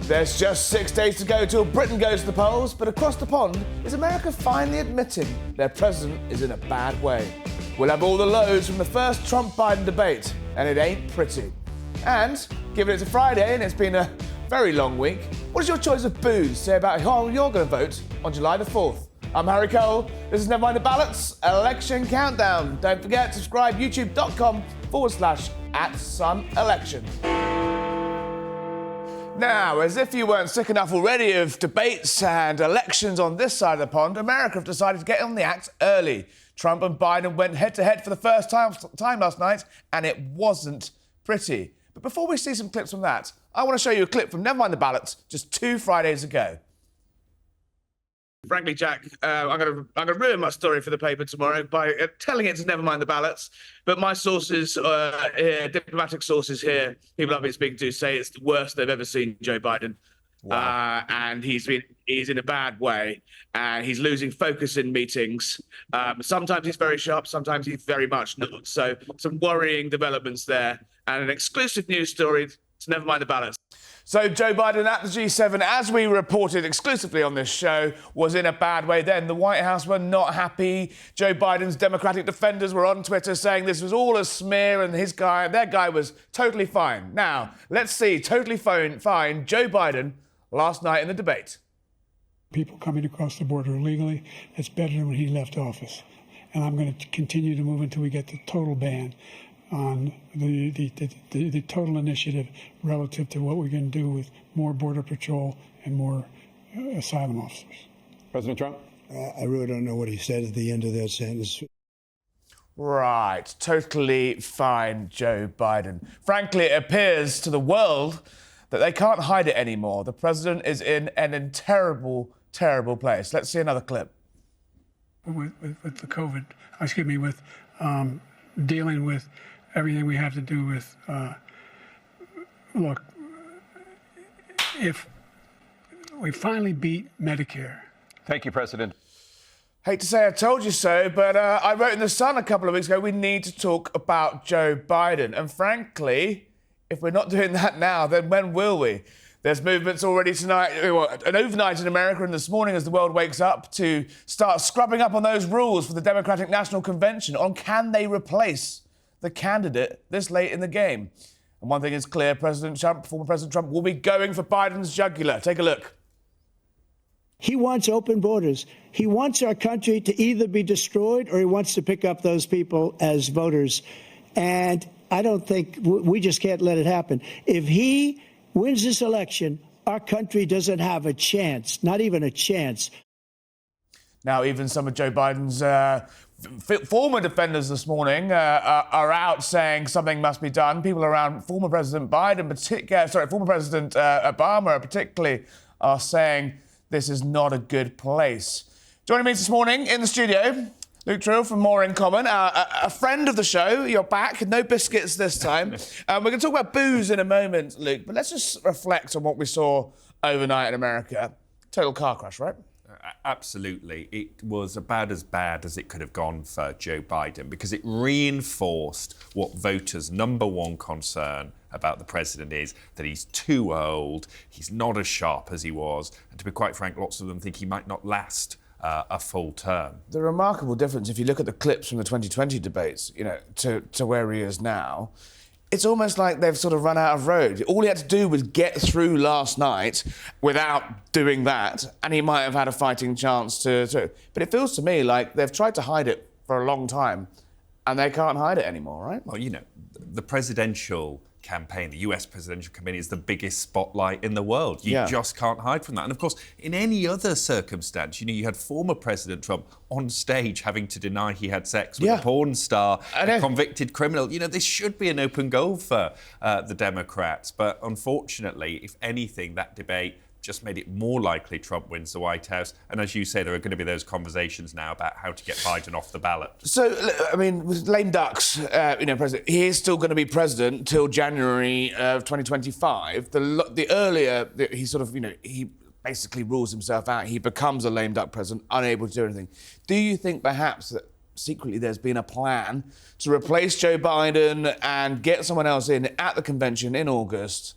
There's just 6 days to go till Britain goes to the polls, but across the pond, is America finally admitting their president is in a bad way? We'll have all the lows from the first Trump-Biden debate, and it ain't pretty. And, given it's a Friday and it's been a very long week, what does your choice of booze say about how you're going to vote on July the 4th? I'm Harry Cole, this is Never Mind The Ballots, Election Countdown. Don't forget to subscribe, youtube.com/@sunelection. Now, as if you weren't sick enough already of debates and elections on this side of the pond, America have decided to get on the act early. Trump and Biden went head-to-head for the first time last night, and it wasn't pretty. But before we see some clips from that, I want to show you a clip from Never Mind The Ballots just 2 Fridays ago. Frankly, Jack, I'm going to ruin my story for the paper tomorrow by telling it to Never Mind The Ballots. But my sources, diplomatic sources here, people I've been speaking to, say it's the worst they've ever seen Joe Biden. Wow. And he's in a bad way, and he's losing focus in meetings. Sometimes he's very sharp, sometimes he's very much not. So some worrying developments there, and an exclusive news story to Never Mind The Ballots. So Joe Biden at the G7, as we reported exclusively on this show, was in a bad way then. The White House were not happy. Joe Biden's Democratic defenders were on Twitter saying this was all a smear and their guy was totally fine. Now, let's see totally fine Joe Biden last night in the debate. People coming across the border illegally, it's better than when he left office. And I'm going to continue to move until we get the total ban on the total initiative relative to what we're going to do with more Border Patrol and more asylum officers. President Trump? I really don't know what he said at the end of that sentence. Right, totally fine, Joe Biden. Frankly, it appears to the world that they can't hide it anymore. The president is in an terrible, terrible place. Let's see another clip. With the COVID, with dealing with everything we have to do with, look, if we finally beat Medicare. Thank you, President. Hate to say I told you so, but I wrote in The Sun a couple of weeks ago, we need to talk about Joe Biden. And frankly, if we're not doing that now, then when will we? There's movements already tonight, an overnight in America and this morning as the world wakes up to start scrubbing up on those rules for the Democratic National Convention on can they replace the candidate this late in the game. And one thing is clear, former President Trump will be going for Biden's jugular. Take a look. He wants open borders. He wants our country to either be destroyed or he wants to pick up those people as voters. And I don't think we just can't let it happen. If he wins this election, our country doesn't have a chance, not even a chance. Now, even some of Joe Biden's former defenders this morning are out saying something must be done. People around former President former President Obama particularly are saying this is not a good place. Joining me this morning in the studio, Luke Trill from More in Common, a friend of the show. You're back, no biscuits this time. We're going to talk about booze in a moment, Luke, but let's just reflect on what we saw overnight in America. Total car crash, right? Absolutely. It was about as bad as it could have gone for Joe Biden because it reinforced what voters' number one concern about the president is, that he's too old, he's not as sharp as he was, and to be quite frank, lots of them think he might not last a full term. The remarkable difference, if you look at the clips from the 2020 debates, to where he is now, it's almost like they've sort of run out of road. All he had to do was get through last night without doing that, and he might have had a fighting chance to. But it feels to me like they've tried to hide it for a long time, and they can't hide it anymore, right? Well, the presidential campaign, the US presidential campaign, is the biggest spotlight in the world. You just can't hide from that. And of course, in any other circumstance, you had former President Trump on stage having to deny he had sex with a porn star, a convicted criminal. This should be an open goal for the Democrats. But unfortunately, if anything, that debate just made it more likely Trump wins the White House. And as you say, there are going to be those conversations now about how to get Biden off the ballot. So, I mean, with lame ducks, president, he is still going to be president till January of 2025. The earlier he sort of, he basically rules himself out, he becomes a lame duck president, unable to do anything. Do you think perhaps that secretly there's been a plan to replace Joe Biden and get someone else in at the convention in August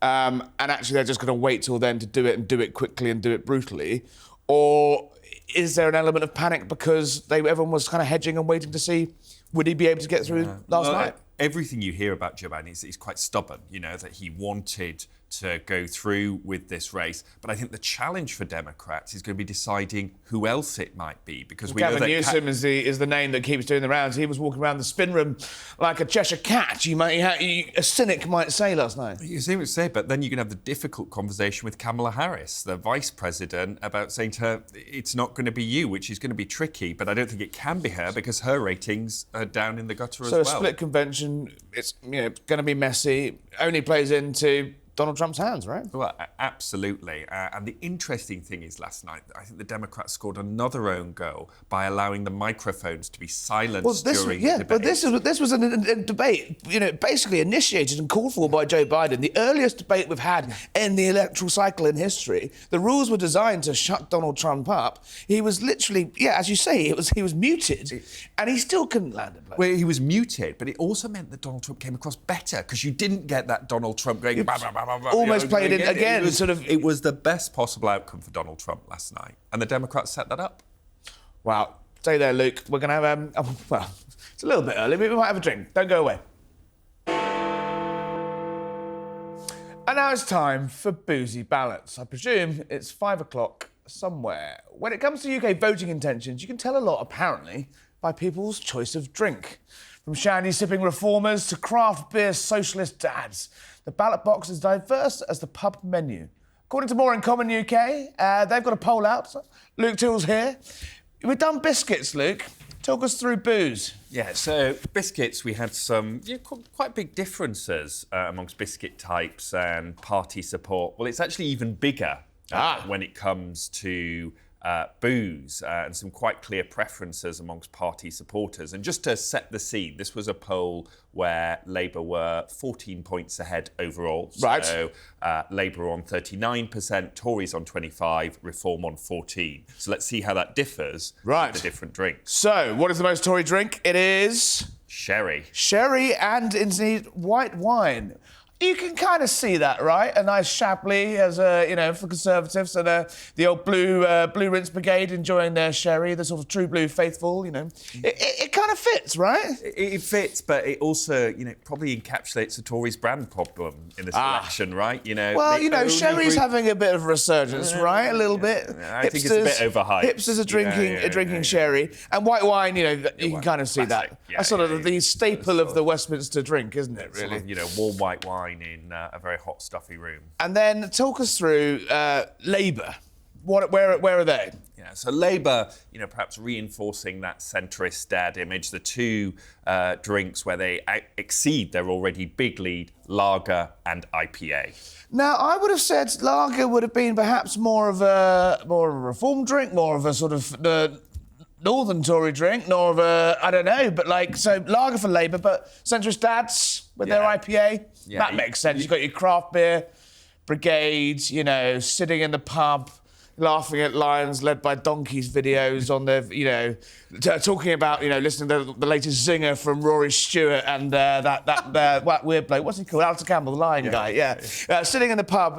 and actually they're just going to wait till then to do it and do it quickly and do it brutally? Or is there an element of panic because everyone was kind of hedging and waiting to see would he be able to get through last night? Everything you hear about Joe Biden is quite stubborn, that he wanted to go through with this race. But I think the challenge for Democrats is going to be deciding who else it might be, because we know Gavin that Newsom is the name that keeps doing the rounds. He was walking around the spin room like a Cheshire cat, a cynic might say last night. You see what you say, but then you can have the difficult conversation with Kamala Harris, the vice president, about saying to her, it's not going to be you, which is going to be tricky, but I don't think it can be her because her ratings are down in the gutter as well. So a split convention, it's going to be messy, only plays into Donald Trump's hands, right? Well, absolutely. And the interesting thing is last night, I think the Democrats scored another own goal by allowing the microphones to be silenced during the debate. But this was a debate, basically initiated and called for by Joe Biden. The earliest debate we've had in the electoral cycle in history. The rules were designed to shut Donald Trump up. He was literally, as you say, he was muted, and he still couldn't land a blow. Well, he was muted, but it also meant that Donald Trump came across better because you didn't get that Donald Trump going. Almost played it again. It was the best possible outcome for Donald Trump last night, and the Democrats set that up. Wow. Stay there, Luke. We're going to have, well, it's a little bit early, but we might have a drink. Don't go away. And now it's time for boozy ballots. I presume it's 5 o'clock somewhere. When it comes to UK voting intentions, you can tell a lot, apparently, by people's choice of drink. From shandy-sipping reformers to craft beer socialist dads, the ballot box is diverse as the pub menu. According to More in Common UK, they've got a poll out. Luke Toole's here. We've done biscuits, Luke. Talk us through booze. Yeah, so biscuits, we had some quite big differences amongst biscuit types and party support. Well, it's actually even bigger when it comes to booze and some quite clear preferences amongst party supporters. And just to set the scene, this was a poll where Labour were 14 points ahead overall. Right. So Labour on 39%, Tories on 25%, Reform on 14%. So let's see how that differs with the different drinks. So, what is the most Tory drink? It is Sherry. Sherry and, indeed, white wine. You can kind of see that, right? A nice Chablis as for Conservatives, and the old blue rinse brigade enjoying their sherry, the sort of true blue faithful. It kind of fits, right? It fits, but it also, probably encapsulates the Tories' brand problem in this election, right? Well, sherry's having a bit of a resurgence, right? A little bit. I think it's a bit overhyped. Hipsters are drinking sherry, and white wine. You can kind of see that. That's sort of the staple of the Westminster drink, isn't it? Really. Sort of, warm white wine in a very hot, stuffy room. And then talk us through Labour. Where are they? Yeah, so Labour, perhaps reinforcing that centrist dad image. The two drinks where they exceed their already big lead, lager and IPA. Now, I would have said lager would have been perhaps more of a reform drink, more of a sort of Northern Tory drink, nor of a, I don't know, but so lager for Labour, but centrist dads with their IPA, that makes sense. You've got your craft beer brigades, sitting in the pub, laughing at lions led by donkeys videos on their, talking about, listening to the latest zinger from Rory Stewart and that weird bloke, what's he called? Alistair Campbell, the lion guy, sitting in the pub,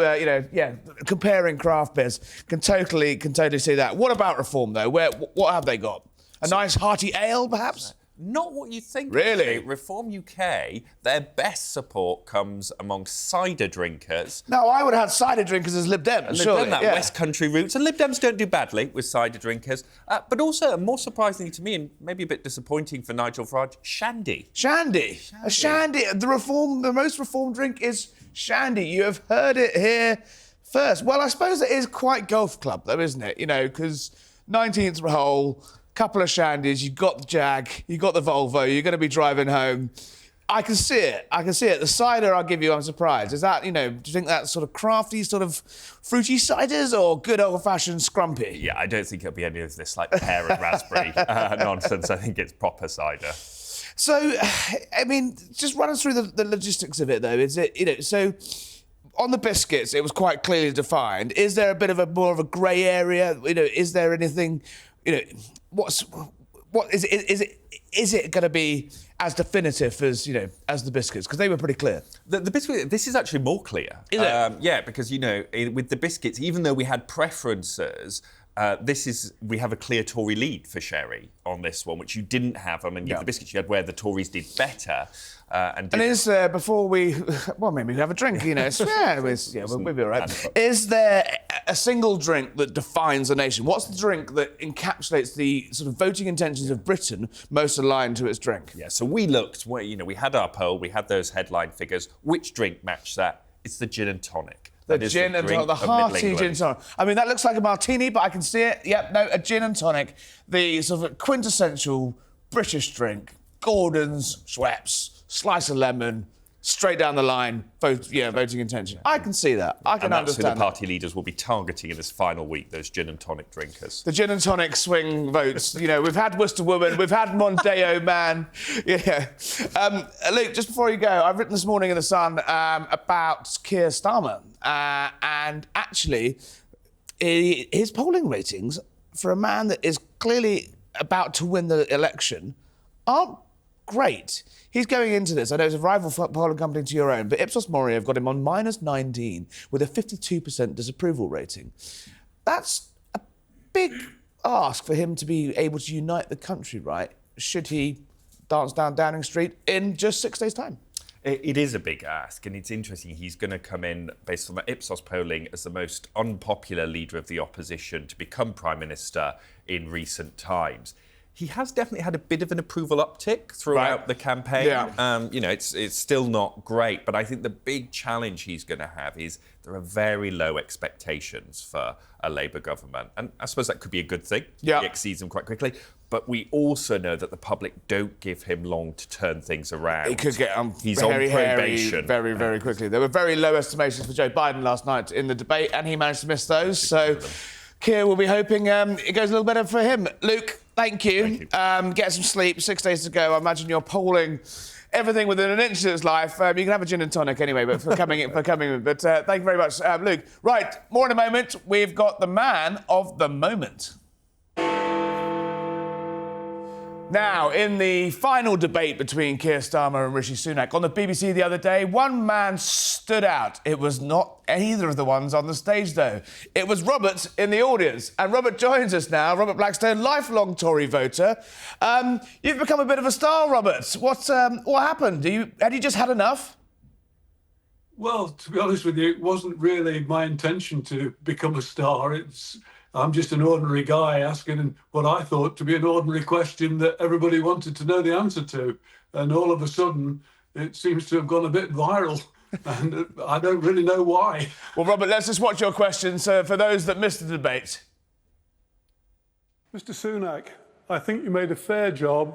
comparing craft beers. Can totally see that. What about reform, though? What have they got? A nice hearty ale, perhaps? Not what you think. Really? Actually. Reform UK, their best support comes amongst cider drinkers. No, I would have had cider drinkers as Lib Dems, surely. That West Country roots. And Lib Dems don't do badly with cider drinkers. But also, more surprisingly to me, and maybe a bit disappointing for Nigel Farage, shandy. Shandy. A shandy. The most reform drink is shandy. You have heard it here first. Well, I suppose it is quite golf club, though, isn't it? Because 19th hole, couple of shandies, you've got the Jag, you've got the Volvo, you're going to be driving home. I can see it. The cider, I'll give you, I'm surprised. Is that, do you think that's sort of crafty, sort of fruity ciders, or good old-fashioned scrumpy? Yeah, I don't think it'll be any of this pear and raspberry nonsense. I think it's proper cider. So, just run us through the logistics of it, though. Is it, so on the biscuits, it was quite clearly defined. Is there a bit of more of a grey area? Is there anything, what is it? Is it going to be as definitive as, as the biscuits? Because they were pretty clear. The biscuit, this is actually more clear. Is it? Yeah, because, with the biscuits, even though we had preferences, we have a clear Tory lead for Sherry on this one, which you didn't have. I mean, the biscuits you had where the Tories did better. And is before we, maybe we have a drink, we'll be all right. Is there a single drink that defines a nation? What's the drink that encapsulates the sort of voting intentions of Britain most aligned to its drink? Yeah, so we looked, we had our poll, we had those headline figures. Which drink matched that? It's the gin and tonic. The gin and tonic, the hearty gin and tonic. I mean, that looks like a martini, but I can see it. Yep, no, a gin and tonic. The sort of quintessential British drink. Gordon's, Schweppes, slice of lemon, straight down the line, voting intention. I can see that. I can understand who the party leaders will be targeting in this final week, those gin and tonic drinkers. The gin and tonic swing votes. We've had Worcester Woman, we've had Mondeo Man. Yeah. Luke, just before you go, I've written this morning in The Sun about Keir Starmer. And actually, his polling ratings for a man that is clearly about to win the election aren't great. He's going into this. I know it's a rival polling company to your own, but Ipsos Mori have got him on -19 with a 52% disapproval rating. That's a big ask for him to be able to unite the country, right? Should he dance down Downing Street in just 6 days' time? It is a big ask, and it's interesting. He's going to come in, based on the Ipsos polling, as the most unpopular leader of the opposition to become Prime Minister in recent times. He has definitely had a bit of an approval uptick throughout the campaign. Yeah. It's still not great, but I think the big challenge he's going to have is there are very low expectations for a Labour government. And I suppose that could be a good thing. Yeah. He exceeds them quite quickly. But we also know that the public don't give him long to turn things around. He could get He's very on probation. Very, very quickly. There were very low estimations for Joe Biden last night in the debate, and he managed to miss those. So Keir will be hoping it goes a little better for him. Luke, thank you. Get some sleep. 6 days to go. I imagine you're polling everything within an inch of his life. You can have a gin and tonic anyway, but for coming in. But thank you very much, Luke. Right, more in a moment. We've got the man of the moment. Now, in the final debate between Keir Starmer and Rishi Sunak on the BBC the other day, one man stood out. It was not either of the ones on the stage, though. It was Robert in the audience. And Robert joins us now. Robert Blackstone, lifelong Tory voter. You've become a bit of a star, Robert. What happened? Had you just had enough? Well, to be honest with you, it wasn't really my intention to become a star. I'm just an ordinary guy asking what I thought to be an ordinary question that everybody wanted to know the answer to. And all of a sudden, it seems to have gone a bit viral. And I don't really know why. Well, Robert, let's just watch your questions for those that missed the debate. Mr. Sunak, I think you made a fair job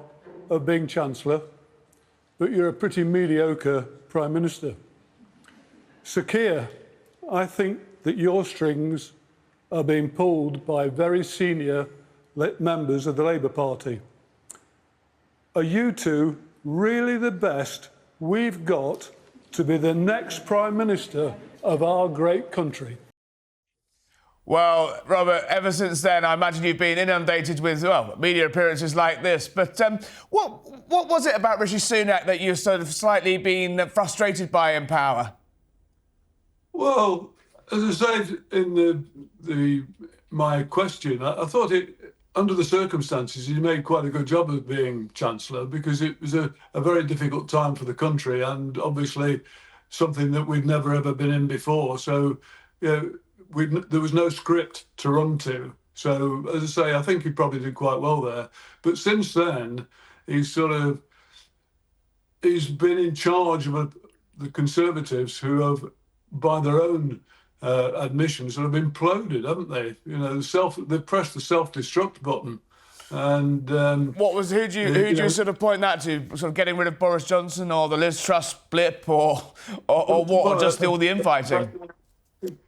of being Chancellor, but you're a pretty mediocre Prime Minister. Sir Keir, I think that your strings are being pulled by very senior members of the Labour Party. Are you two really the best we've got to be the next Prime Minister of our great country? Well, Robert, ever since then, I imagine you've been inundated with, media appearances like this. But what was it about Rishi Sunak that you've sort of slightly been frustrated by in power? Well, as I said in my question, I thought under the circumstances, he made quite a good job of being Chancellor, because it was a very difficult time for the country, and obviously something that we'd never ever been in before. So, there was no script to run to. So, as I say, I think he probably did quite well there. But since then, he's been in charge of the Conservatives, who have, by their own admissions, sort of imploded, haven't they? They've pressed the self-destruct button. And who do you sort of point that to? Sort of getting rid of Boris Johnson, or the Liz Truss blip, or what? Or just all the infighting?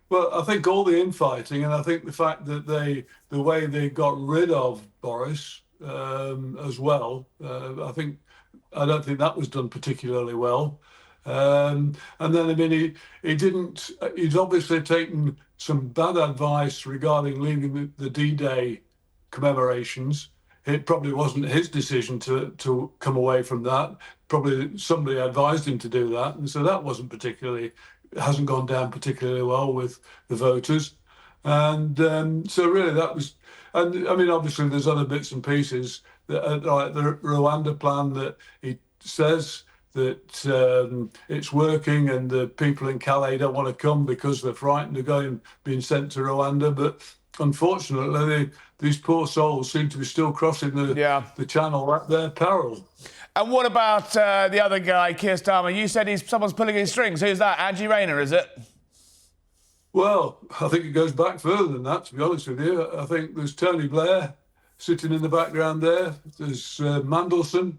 Well, I think all the infighting, and I think the fact that the way they got rid of Boris as well. I don't think that was done particularly well. And then, I mean, he's obviously taken some bad advice regarding leaving the D-Day commemorations. it probably wasn't his decision to come away from that. Probably somebody advised him to do that, and so that hasn't gone down particularly well with the voters. And so really that was, and I mean, obviously there's other bits and pieces that like the Rwanda plan that he says that it's working and the people in Calais don't want to come because they're frightened of being sent to Rwanda. But unfortunately, these poor souls seem to be still crossing the channel at their peril. And what about the other guy, Keir Starmer? You said someone's pulling his strings. Who's that? Angie Rayner, is it? Well, I think it goes back further than that, to be honest with you. I think there's Tony Blair sitting in the background there. There's Mandelson.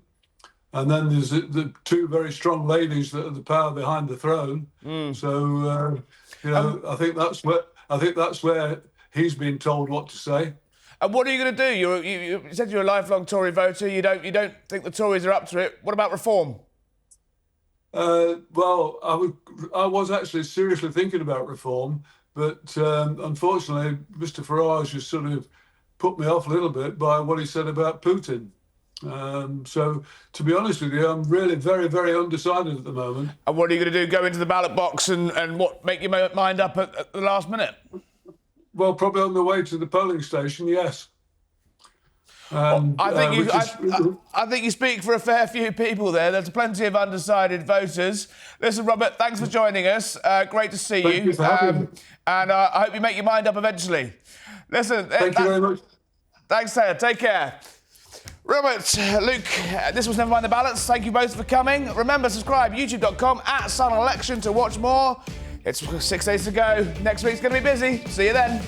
And then there's the two very strong ladies that are the power behind the throne. So, I think that's where he's been told what to say. And what are you going to do? You said you're a lifelong Tory voter. You don't think the Tories are up to it. What about reform? Well, I was actually seriously thinking about reform, but unfortunately, Mr. Farage has sort of put me off a little bit by what he said about Putin. So, to be honest with you, I'm really very, very undecided at the moment. And what are you going to do? Go into the ballot box and make your mind up at the last minute? Well, probably on the way to the polling station, yes. I think you speak for a fair few people there. There's plenty of undecided voters. Listen, Robert, thanks for joining us. Great to see you. Thank you for having me. And I hope you make your mind up eventually. Listen, thank you very much. Thanks, Ted. Take care. Robert, Luke, this was Never Mind the Ballots. Thank you both for coming. Remember, subscribe, youtube.com/SunElection to watch more. It's 6 days to go. Next week's going to be busy. See you then.